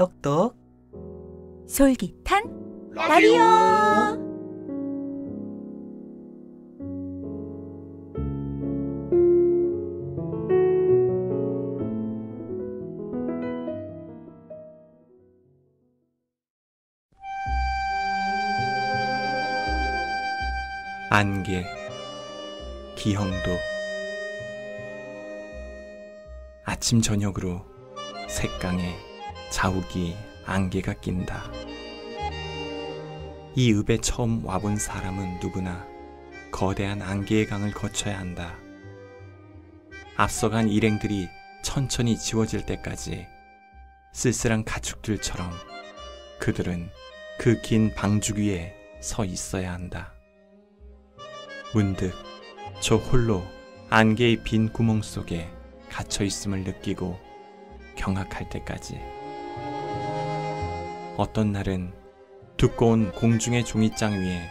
똑똑 솔깃한 라디오. 안개, 기형도. 아침 저녁으로 색강에 자욱이 안개가 낀다. 이 읍에 처음 와본 사람은 누구나 거대한 안개의 강을 거쳐야 한다. 앞서간 일행들이 천천히 지워질 때까지 쓸쓸한 가축들처럼 그들은 그 긴 방죽 위에 서 있어야 한다. 문득 저 홀로 안개의 빈 구멍 속에 갇혀 있음을 느끼고 경악할 때까지. 어떤 날은 두꺼운 공중의 종이장 위에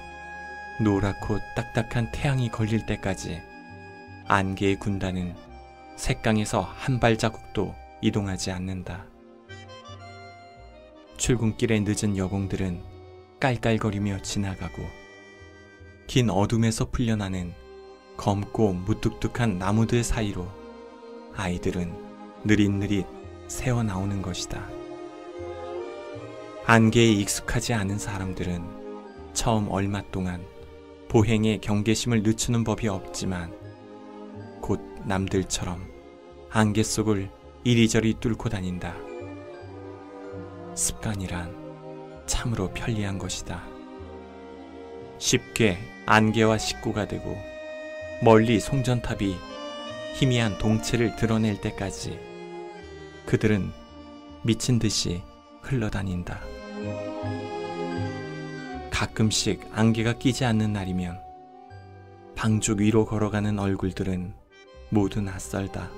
노랗고 딱딱한 태양이 걸릴 때까지 안개의 군단은 색강에서 한 발자국도 이동하지 않는다. 출근길에 늦은 여공들은 깔깔거리며 지나가고 긴 어둠에서 풀려나는 검고 무뚝뚝한 나무들 사이로 아이들은 느릿느릿 새어나오는 것이다. 안개에 익숙하지 않은 사람들은 처음 얼마 동안 보행의 경계심을 늦추는 법이 없지만 곧 남들처럼 안개 속을 이리저리 뚫고 다닌다. 습관이란 참으로 편리한 것이다. 쉽게 안개와 식구가 되고 멀리 송전탑이 희미한 동체를 드러낼 때까지 그들은 미친 듯이 흘러다닌다. 가끔씩 안개가 끼지 않는 날이면 방죽 위로 걸어가는 얼굴들은 모두 낯설다.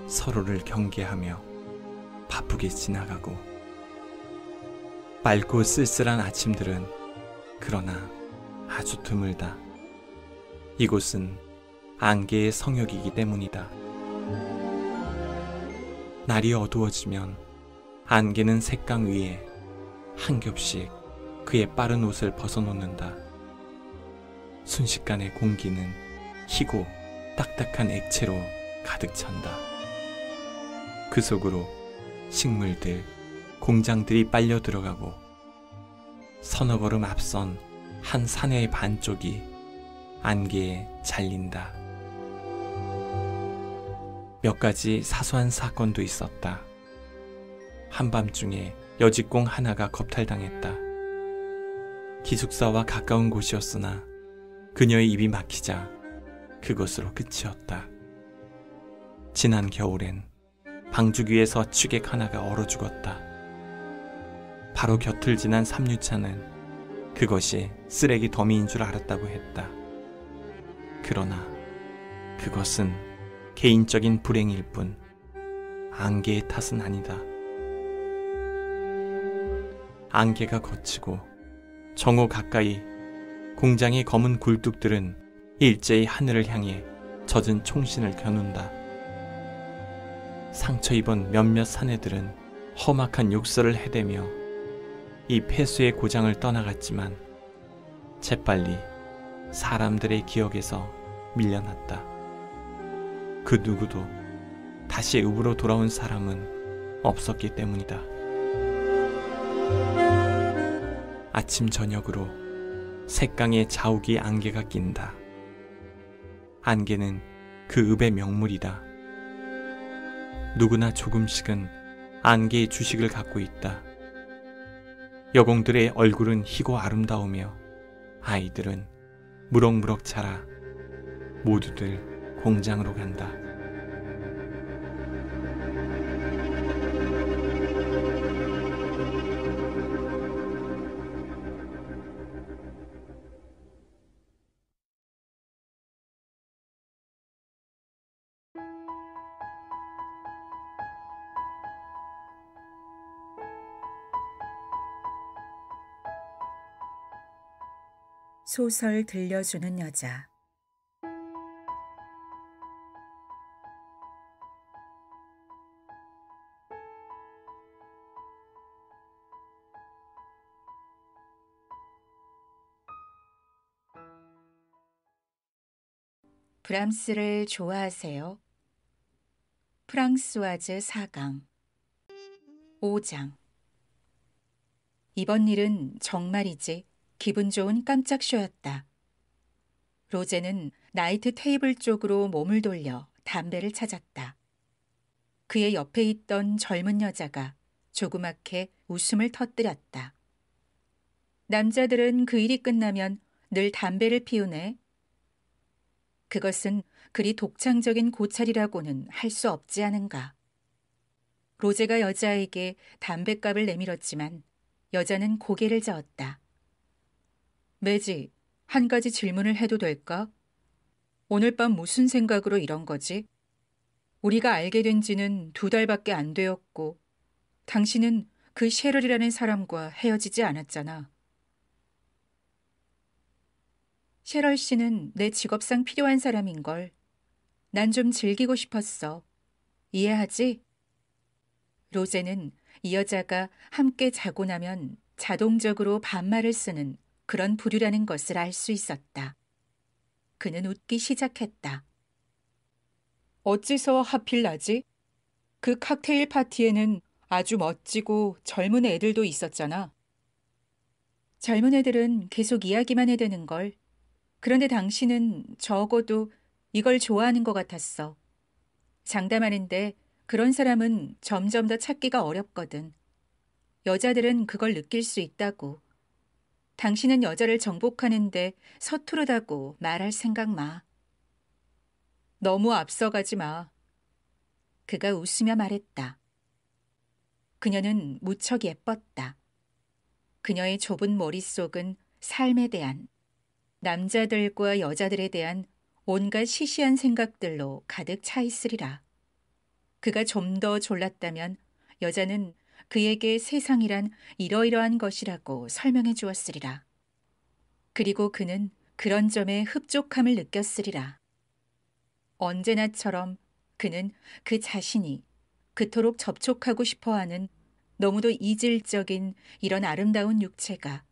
서로를 경계하며 바쁘게 지나가고 맑고 쓸쓸한 아침들은 그러나 아주 드물다. 이곳은 안개의 성역이기 때문이다. 날이 어두워지면 안개는 색강 위에 한 겹씩 그의 빠른 옷을 벗어놓는다. 순식간에 공기는 희고 딱딱한 액체로 가득 찬다. 그 속으로 식물들, 공장들이 빨려 들어가고 서너 걸음 앞선 한 사내의 반쪽이 안개에 잘린다. 몇 가지 사소한 사건도 있었다. 한밤중에 여직공 하나가 겁탈당했다. 기숙사와 가까운 곳이었으나 그녀의 입이 막히자 그것으로 끝이었다. 지난 겨울엔 방죽 위에서 취객 하나가 얼어 죽었다. 바로 곁을 지난 3류차는 그것이 쓰레기 더미인 줄 알았다고 했다. 그러나 그것은 개인적인 불행일 뿐 안개의 탓은 아니다. 안개가 걷히고 정오 가까이 공장의 검은 굴뚝들은 일제히 하늘을 향해 젖은 총신을 겨눈다. 상처 입은 몇몇 사내들은 험악한 욕설을 해대며 이 폐수의 고장을 떠나갔지만 재빨리 사람들의 기억에서 밀려났다. 그 누구도 다시 읍으로 돌아온 사람은 없었기 때문이다. 아침 저녁으로 색강에 자욱이 안개가 낀다. 안개는 그 읍의 명물이다. 누구나 조금씩은 안개의 주식을 갖고 있다. 여공들의 얼굴은 희고 아름다우며 아이들은 무럭무럭 자라 모두들 공장으로 간다. 소설 들려주는 여자. 브람스를 좋아하세요? 프랑스와즈 4강 5장 이번 일은 정말이지 기분 좋은 깜짝 쇼였다. 로제는 나이트 테이블 쪽으로 몸을 돌려 담배를 찾았다. 그의 옆에 있던 젊은 여자가 조그맣게 웃음을 터뜨렸다. 남자들은 그 일이 끝나면 늘 담배를 피우네. 그것은 그리 독창적인 고찰이라고는 할 수 없지 않은가. 로제가 여자에게 담뱃갑을 내밀었지만 여자는 고개를 저었다. 매지, 한 가지 질문을 해도 될까? 오늘 밤 무슨 생각으로 이런 거지? 우리가 알게 된 지는 2달밖에 안 되었고 당신은 그 셰럴이라는 사람과 헤어지지 않았잖아. 셰럴 씨는 내 직업상 필요한 사람인걸. 난 좀 즐기고 싶었어. 이해하지? 로제는 이 여자가 함께 자고 나면 자동적으로 반말을 쓰는 그런 부류라는 것을 알 수 있었다. 그는 웃기 시작했다. 어째서 하필 나지? 그 칵테일 파티에는 아주 멋지고 젊은 애들도 있었잖아. 젊은 애들은 계속 이야기만 해대는걸. 그런데 당신은 적어도 이걸 좋아하는 것 같았어. 장담하는데 그런 사람은 점점 더 찾기가 어렵거든. 여자들은 그걸 느낄 수 있다고. 당신은 여자를 정복하는데 서투르다고 말할 생각 마. 너무 앞서가지 마. 그가 웃으며 말했다. 그녀는 무척 예뻤다. 그녀의 좁은 머릿속은 삶에 대한, 남자들과 여자들에 대한 온갖 시시한 생각들로 가득 차 있으리라. 그가 좀 더 졸랐다면 여자는 그에게 세상이란 이러이러한 것이라고 설명해 주었으리라. 그리고 그는 그런 점에 흡족함을 느꼈으리라. 언제나처럼 그는 그 자신이 그토록 접촉하고 싶어하는 너무도 이질적인 이런 아름다운 육체가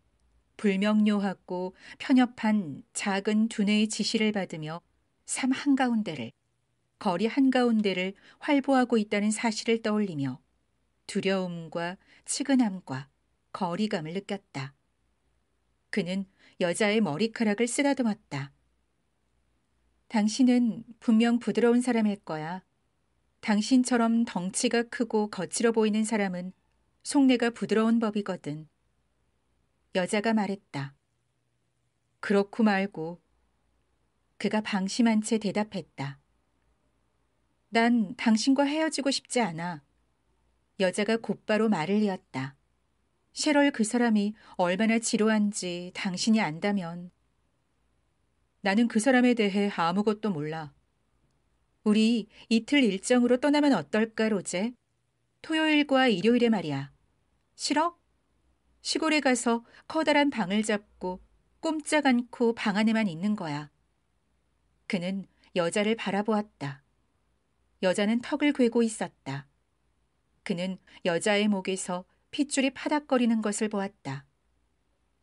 불명료하고 편협한 작은 두뇌의 지시를 받으며 삶 한가운데를, 거리 한가운데를 활보하고 있다는 사실을 떠올리며 두려움과 측은함과 거리감을 느꼈다. 그는 여자의 머리카락을 쓰다듬었다. 당신은 분명 부드러운 사람일 거야. 당신처럼 덩치가 크고 거칠어 보이는 사람은 속내가 부드러운 법이거든. 여자가 말했다. 그렇고 말고. 그가 방심한 채 대답했다. 난 당신과 헤어지고 싶지 않아. 여자가 곧바로 말을 이었다. 셰럴 그 사람이 얼마나 지루한지 당신이 안다면. 나는 그 사람에 대해 아무것도 몰라. 우리 이틀 일정으로 떠나면 어떨까, 로제? 토요일과 일요일에 말이야. 싫어? 시골에 가서 커다란 방을 잡고 꼼짝 않고 방 안에만 있는 거야. 그는 여자를 바라보았다. 여자는 턱을 괴고 있었다. 그는 여자의 목에서 핏줄이 파닥거리는 것을 보았다.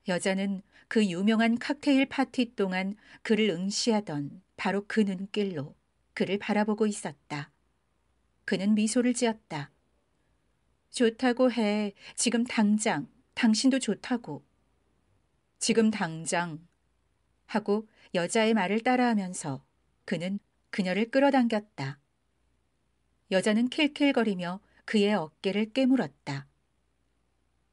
여자는 그 유명한 칵테일 파티 동안 그를 응시하던 바로 그 눈길로 그를 바라보고 있었다. 그는 미소를 지었다. 좋다고 해. 지금 당장. 당신도 좋다고. 지금 당장. 하고 여자의 말을 따라하면서 그는 그녀를 끌어당겼다. 여자는 킬킬거리며 그의 어깨를 깨물었다.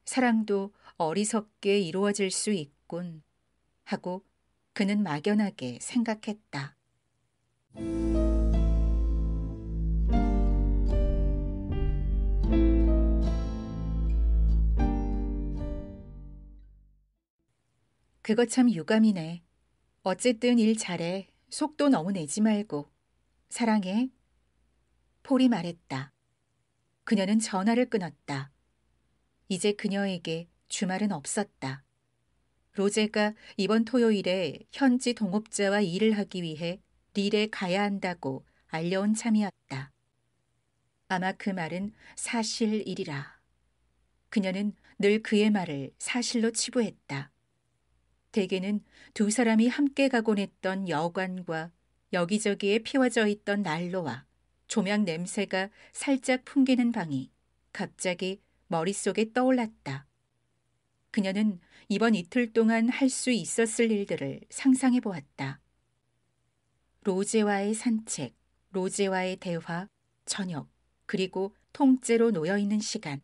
사랑도 어리석게 이루어질 수 있군. 하고 그는 막연하게 생각했다. 그거 참 유감이네. 어쨌든 일 잘해. 속도 너무 내지 말고. 사랑해. 폴이 말했다. 그녀는 전화를 끊었다. 이제 그녀에게 주말은 없었다. 로제가 이번 토요일에 현지 동업자와 일을 하기 위해 릴에 가야 한다고 알려온 참이었다. 아마 그 말은 사실이리라. 그녀는 늘 그의 말을 사실로 치부했다. 대개는 두 사람이 함께 가곤 했던 여관과 여기저기에 피워져 있던 난로와 조명 냄새가 살짝 풍기는 방이 갑자기 머릿속에 떠올랐다. 그녀는 이번 이틀 동안 할 수 있었을 일들을 상상해 보았다. 로제와의 산책, 로제와의 대화, 저녁, 그리고 통째로 놓여있는 시간.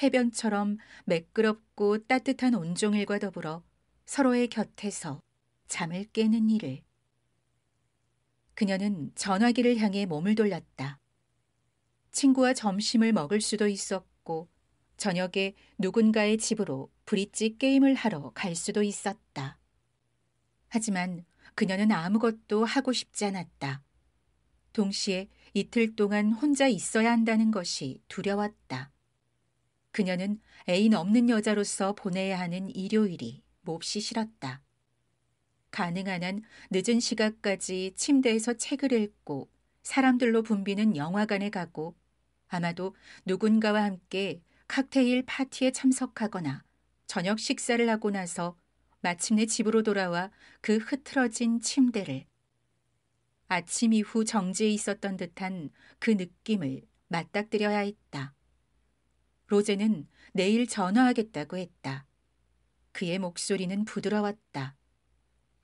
해변처럼 매끄럽고 따뜻한 온종일과 더불어 서로의 곁에서 잠을 깨는 일을. 그녀는 전화기를 향해 몸을 돌렸다. 친구와 점심을 먹을 수도 있었고 저녁에 누군가의 집으로 브릿지 게임을 하러 갈 수도 있었다. 하지만 그녀는 아무것도 하고 싶지 않았다. 동시에 이틀 동안 혼자 있어야 한다는 것이 두려웠다. 그녀는 애인 없는 여자로서 보내야 하는 일요일이 몹시 싫었다. 가능한 한 늦은 시각까지 침대에서 책을 읽고 사람들로 붐비는 영화관에 가고 아마도 누군가와 함께 칵테일 파티에 참석하거나 저녁 식사를 하고 나서 마침내 집으로 돌아와 그 흐트러진 침대를 아침 이후 정지에 있었던 듯한 그 느낌을 맞닥뜨려야 했다. 로제는 내일 전화하겠다고 했다. 그의 목소리는 부드러웠다.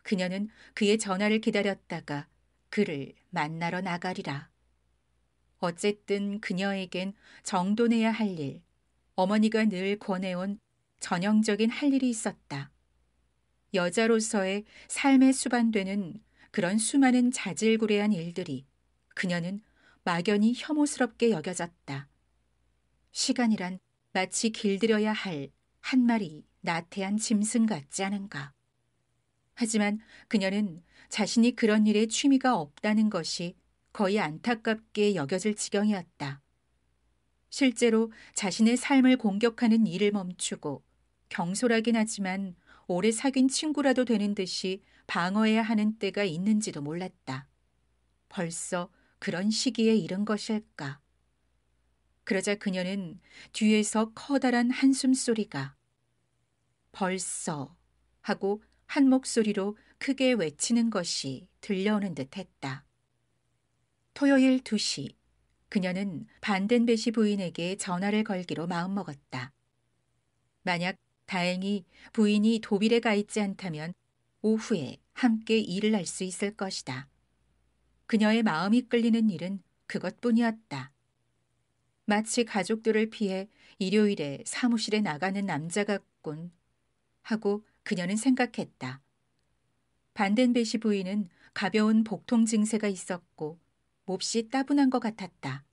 그녀는 그의 전화를 기다렸다가 그를 만나러 나가리라. 어쨌든 그녀에겐 정돈해야 할 일, 어머니가 늘 권해온 전형적인 할 일이 있었다. 여자로서의 삶에 수반되는 그런 수많은 자질구레한 일들이 그녀는 막연히 혐오스럽게 여겨졌다. 시간이란 마치 길들여야 할 한 마리 나태한 짐승 같지 않은가. 하지만 그녀는 자신이 그런 일에 취미가 없다는 것이 거의 안타깝게 여겨질 지경이었다. 실제로 자신의 삶을 공격하는 일을 멈추고 경솔하긴 하지만 오래 사귄 친구라도 되는 듯이 방어해야 하는 때가 있는지도 몰랐다. 벌써 그런 시기에 이른 것일까. 그러자 그녀는 뒤에서 커다란 한숨 소리가 벌써 하고 한 목소리로 크게 외치는 것이 들려오는 듯 했다. 토요일 2시, 그녀는 반덴베시 부인에게 전화를 걸기로 마음먹었다. 만약 다행히 부인이 도빌에 가 있지 않다면 오후에 함께 일을 할 수 있을 것이다. 그녀의 마음이 끌리는 일은 그것뿐이었다. 마치 가족들을 피해 일요일에 사무실에 나가는 남자 같군 하고 그녀는 생각했다. 반덴베시 부인은 가벼운 복통 증세가 있었고 몹시 따분한 것 같았다.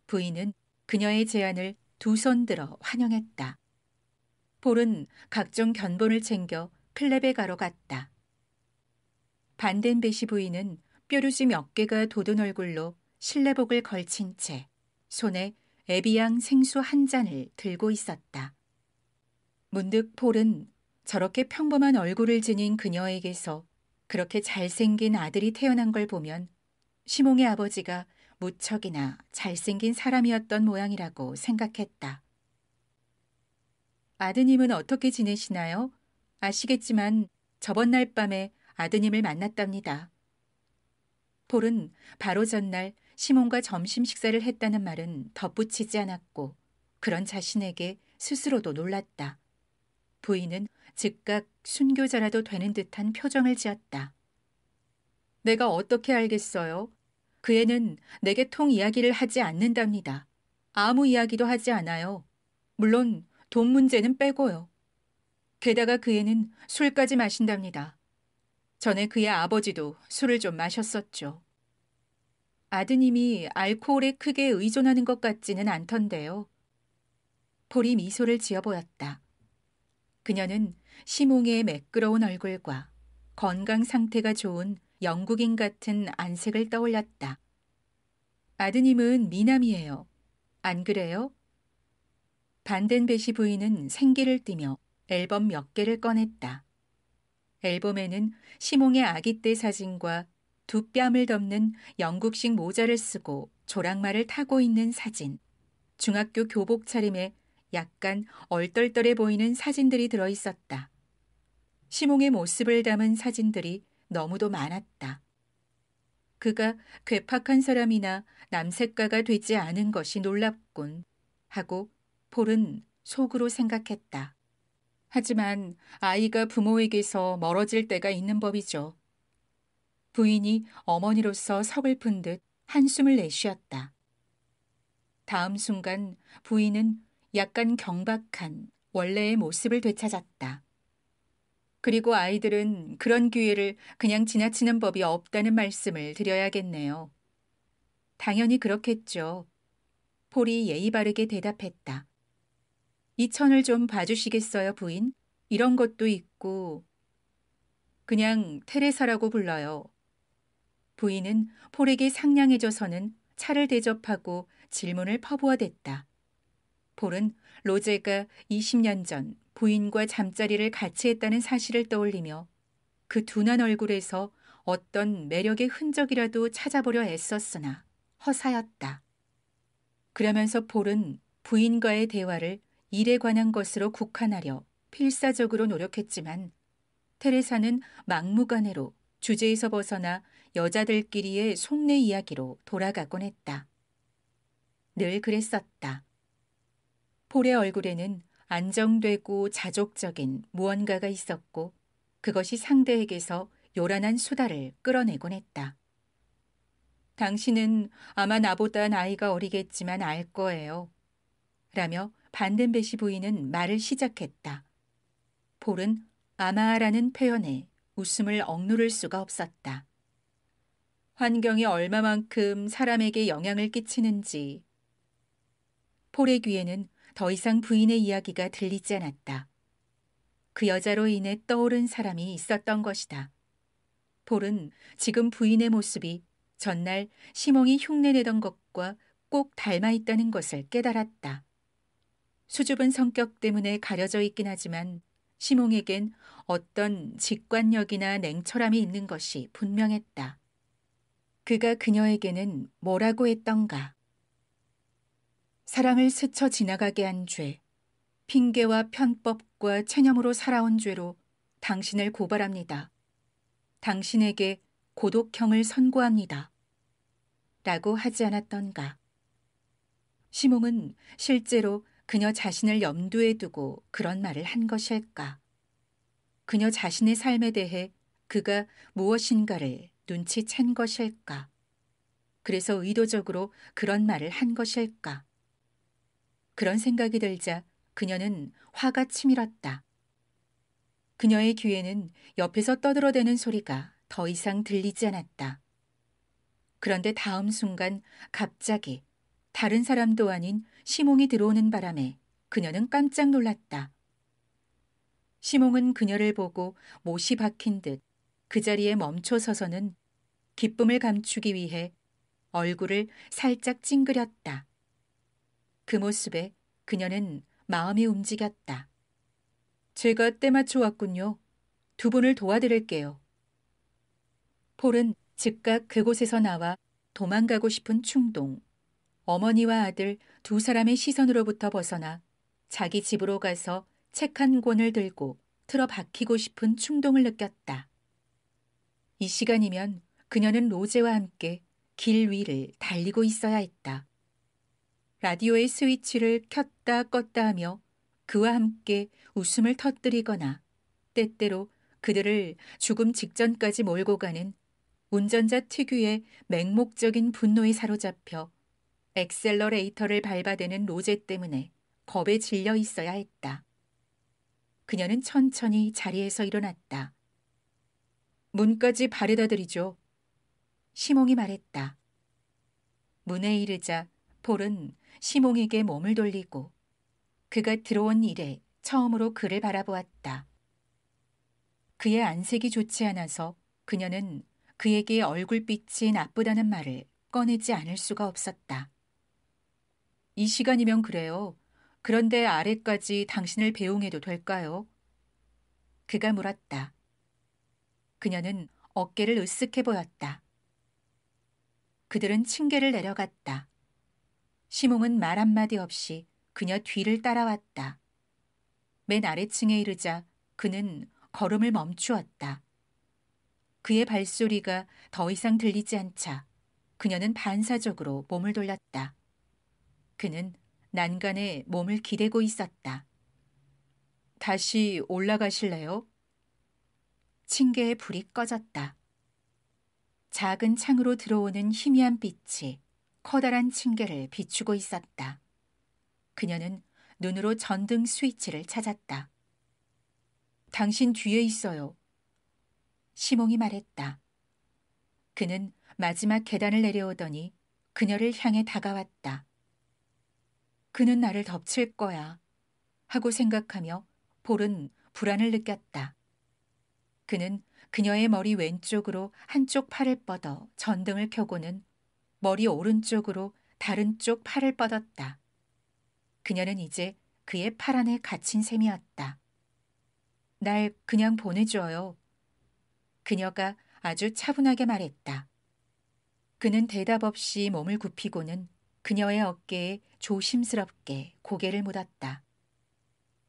부인은 그녀의 제안을 두 손 들어 환영했다. 폴은 각종 견본을 챙겨 클랩에 가러 갔다. 반덴베시 부인은 뾰루지 몇 개가 돋은 얼굴로 실내복을 걸친 채 손에 에비앙 생수 한 잔을 들고 있었다. 문득 폴은 저렇게 평범한 얼굴을 지닌 그녀에게서 그렇게 잘생긴 아들이 태어난 걸 보면 시몽의 아버지가 무척이나 잘생긴 사람이었던 모양이라고 생각했다. 아드님은 어떻게 지내시나요? 아시겠지만 저번 날 밤에 아드님을 만났답니다. 폴은 바로 전날 시몬과 점심 식사를 했다는 말은 덧붙이지 않았고 그런 자신에게 스스로도 놀랐다. 부인은 즉각 순교자라도 되는 듯한 표정을 지었다. 내가 어떻게 알겠어요? 그 애는 내게 통 이야기를 하지 않는답니다. 아무 이야기도 하지 않아요. 물론 돈 문제는 빼고요. 게다가 그 애는 술까지 마신답니다. 전에 그의 아버지도 술을 좀 마셨었죠. 아드님이 알코올에 크게 의존하는 것 같지는 않던데요. 폴이 미소를 지어 보였다. 그녀는 시몽의 매끄러운 얼굴과 건강 상태가 좋은 영국인 같은 안색을 떠올렸다. 아드님은 미남이에요. 안 그래요? 반덴베시 부인은 생기를 띠며 앨범 몇 개를 꺼냈다. 앨범에는 시몽의 아기 때 사진과 두 뺨을 덮는 영국식 모자를 쓰고 조랑말을 타고 있는 사진, 중학교 교복 차림에 약간 얼떨떨해 보이는 사진들이 들어있었다. 시몽의 모습을 담은 사진들이 너무도 많았다. 그가 괴팍한 사람이나 남색가가 되지 않은 것이 놀랍군 하고 폴은 속으로 생각했다. 하지만 아이가 부모에게서 멀어질 때가 있는 법이죠. 부인이 어머니로서 서글픈 듯 한숨을 내쉬었다. 다음 순간 부인은 약간 경박한 원래의 모습을 되찾았다. 그리고 아이들은 그런 기회를 그냥 지나치는 법이 없다는 말씀을 드려야겠네요. 당연히 그렇겠죠. 폴이 예의 바르게 대답했다. 이 천을 좀 봐주시겠어요, 부인? 이런 것도 있고. 그냥 테레사라고 불러요. 부인은 폴에게 상냥해져서는 차를 대접하고 질문을 퍼부어댔다. 폴은 로제가 20년 전 부인과 잠자리를 같이 했다는 사실을 떠올리며 그 둔한 얼굴에서 어떤 매력의 흔적이라도 찾아보려 애썼으나 허사였다. 그러면서 폴은 부인과의 대화를 일에 관한 것으로 국한하려 필사적으로 노력했지만 테레사는 막무가내로 주제에서 벗어나 여자들끼리의 속내 이야기로 돌아가곤 했다. 늘 그랬었다. 폴의 얼굴에는 안정되고 자족적인 무언가가 있었고 그것이 상대에게서 요란한 수다를 끌어내곤 했다. 당신은 아마 나보다 나이가 어리겠지만 알 거예요. 라며 반덴베시 부인은 말을 시작했다. 폴은 아마라는 표현에 웃음을 억누를 수가 없었다. 환경이 얼마만큼 사람에게 영향을 끼치는지. 폴의 귀에는 더 이상 부인의 이야기가 들리지 않았다. 그 여자로 인해 떠오른 사람이 있었던 것이다. 폴은 지금 부인의 모습이 전날 시몽이 흉내내던 것과 꼭 닮아 있다는 것을 깨달았다. 수줍은 성격 때문에 가려져 있긴 하지만 시몽에겐 어떤 직관력이나 냉철함이 있는 것이 분명했다. 그가 그녀에게는 뭐라고 했던가. 사랑을 스쳐 지나가게 한 죄, 핑계와 편법과 체념으로 살아온 죄로 당신을 고발합니다. 당신에게 고독형을 선고합니다. 라고 하지 않았던가. 시몽은 실제로 그녀 자신을 염두에 두고 그런 말을 한 것일까? 그녀 자신의 삶에 대해 그가 무엇인가를 눈치챈 것일까? 그래서 의도적으로 그런 말을 한 것일까? 그런 생각이 들자 그녀는 화가 치밀었다. 그녀의 귀에는 옆에서 떠들어대는 소리가 더 이상 들리지 않았다. 그런데 다음 순간 갑자기 다른 사람도 아닌 시몽이 들어오는 바람에 그녀는 깜짝 놀랐다. 시몽은 그녀를 보고 못이 박힌 듯 그 자리에 멈춰 서서는 기쁨을 감추기 위해 얼굴을 살짝 찡그렸다. 그 모습에 그녀는 마음이 움직였다. 제가 때맞춰 왔군요. 두 분을 도와드릴게요. 폴은 즉각 그곳에서 나와 도망가고 싶은 충동, 어머니와 아들 두 사람의 시선으로부터 벗어나 자기 집으로 가서 책 한 권을 들고 틀어박히고 싶은 충동을 느꼈다. 이 시간이면 그녀는 로제와 함께 길 위를 달리고 있어야 했다. 라디오의 스위치를 켰다 껐다 하며 그와 함께 웃음을 터뜨리거나 때때로 그들을 죽음 직전까지 몰고 가는 운전자 특유의 맹목적인 분노에 사로잡혀 엑셀러레이터를 밟아대는 로제 때문에 겁에 질려 있어야 했다. 그녀는 천천히 자리에서 일어났다. 문까지 바래다 드리죠. 시몽이 말했다. 문에 이르자 폴은 시몽에게 몸을 돌리고 그가 들어온 이래 처음으로 그를 바라보았다. 그의 안색이 좋지 않아서 그녀는 그에게 얼굴빛이 나쁘다는 말을 꺼내지 않을 수가 없었다. 이 시간이면 그래요. 그런데 아래까지 당신을 배웅해도 될까요? 그가 물었다. 그녀는 어깨를 으쓱해 보였다. 그들은 층계를 내려갔다. 시몽은 말 한마디 없이 그녀 뒤를 따라왔다. 맨 아래층에 이르자 그는 걸음을 멈추었다. 그의 발소리가 더 이상 들리지 않자 그녀는 반사적으로 몸을 돌렸다. 그는 난간에 몸을 기대고 있었다. 다시 올라가실래요? 층계의 불이 꺼졌다. 작은 창으로 들어오는 희미한 빛이 커다란 층계를 비추고 있었다. 그녀는 눈으로 전등 스위치를 찾았다. 당신 뒤에 있어요. 시몽이 말했다. 그는 마지막 계단을 내려오더니 그녀를 향해 다가왔다. 그는 나를 덮칠 거야 하고 생각하며 폴은 불안을 느꼈다. 그는 그녀의 머리 왼쪽으로 한쪽 팔을 뻗어 전등을 켜고는 머리 오른쪽으로 다른 쪽 팔을 뻗었다. 그녀는 이제 그의 팔 안에 갇힌 셈이었다. 날 그냥 보내줘요. 그녀가 아주 차분하게 말했다. 그는 대답 없이 몸을 굽히고는 그녀의 어깨에 조심스럽게 고개를 묻었다.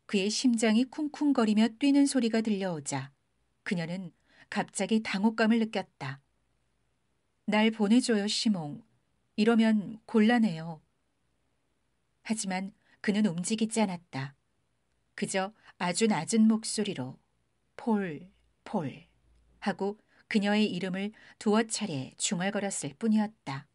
그의 심장이 쿵쿵거리며 뛰는 소리가 들려오자 그녀는 갑자기 당혹감을 느꼈다. 날 보내줘요, 시몽. 이러면 곤란해요. 하지만 그는 움직이지 않았다. 그저 아주 낮은 목소리로 폴, 폴 하고 그녀의 이름을 두어 차례 중얼거렸을 뿐이었다.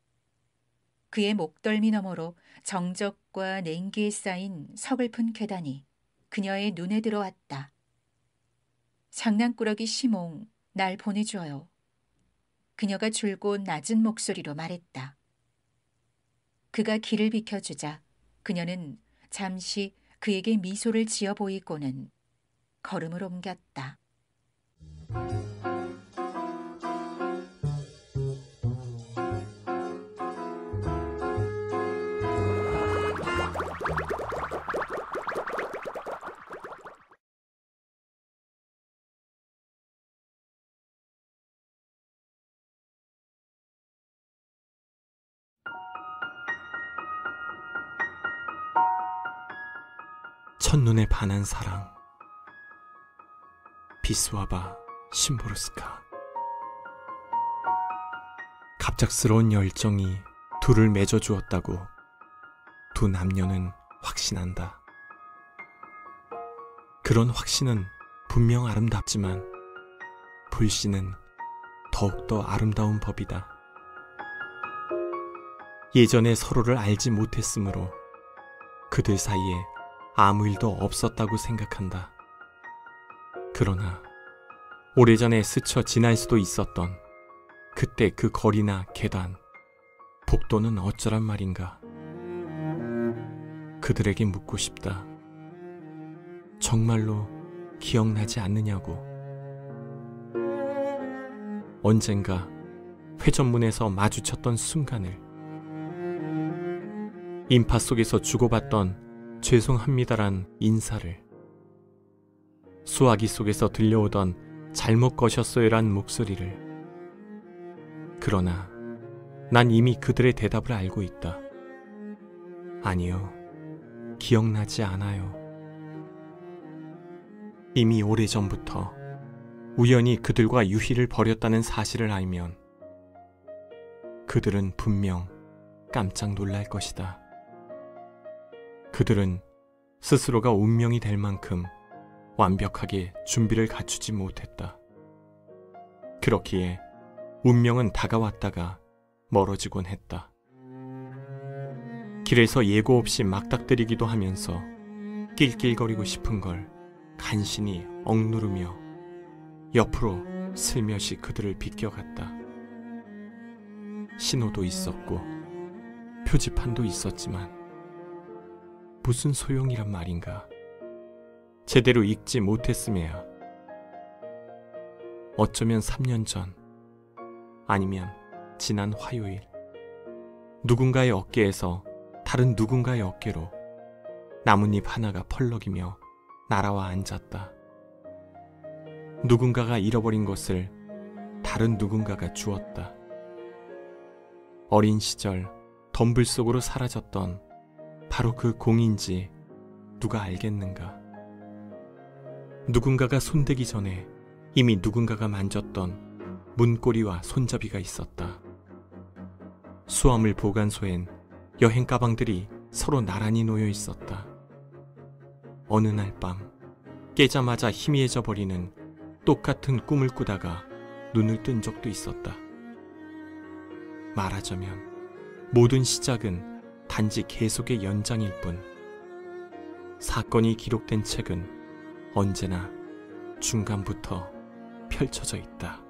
그의 목덜미 너머로 정적과 냉기에 쌓인 서글픈 괴단이 그녀의 눈에 들어왔다. 장난꾸러기 시몽, 날 보내줘요. 그녀가 줄곧 낮은 목소리로 말했다. 그가 길을 비켜주자 그녀는 잠시 그에게 미소를 지어 보이고는 걸음을 옮겼다. 첫눈에 반한 사랑. 비스와바 심보르스카. 갑작스러운 열정이 둘을 맺어주었다고 두 남녀는 확신한다. 그런 확신은 분명 아름답지만 불신은 더욱더 아름다운 법이다. 예전에 서로를 알지 못했으므로 그들 사이에 아무 일도 없었다고 생각한다. 그러나 오래전에 스쳐 지날 수도 있었던 그때 그 거리나 계단, 복도는 어쩌란 말인가. 그들에게 묻고 싶다. 정말로 기억나지 않느냐고. 언젠가 회전문에서 마주쳤던 순간을, 인파 속에서 주고받던 죄송합니다란 인사를, 수화기 속에서 들려오던 잘못 거셨어요란 목소리를. 그러나 난 이미 그들의 대답을 알고 있다. 아니요, 기억나지 않아요. 이미 오래전부터 우연히 그들과 유희를 벌였다는 사실을 알면 그들은 분명 깜짝 놀랄 것이다. 그들은 스스로가 운명이 될 만큼 완벽하게 준비를 갖추지 못했다. 그렇기에 운명은 다가왔다가 멀어지곤 했다. 길에서 예고 없이 막닥뜨리기도 하면서 낄낄거리고 싶은 걸 간신히 억누르며 옆으로 슬며시 그들을 비껴갔다. 신호도 있었고 표지판도 있었지만 무슨 소용이란 말인가. 제대로 읽지 못했음에야. 어쩌면 3년 전, 아니면 지난 화요일, 누군가의 어깨에서 다른 누군가의 어깨로 나뭇잎 하나가 펄럭이며 날아와 앉았다. 누군가가 잃어버린 것을 다른 누군가가 주었다. 어린 시절 덤불 속으로 사라졌던 바로 그 공인지 누가 알겠는가. 누군가가 손대기 전에 이미 누군가가 만졌던 문고리와 손잡이가 있었다. 수화물 보관소엔 여행 가방들이 서로 나란히 놓여 있었다. 어느 날 밤 깨자마자 희미해져 버리는 똑같은 꿈을 꾸다가 눈을 뜬 적도 있었다. 말하자면 모든 시작은 단지 계속의 연장일 뿐, 사건이 기록된 책은 언제나 중간부터 펼쳐져 있다.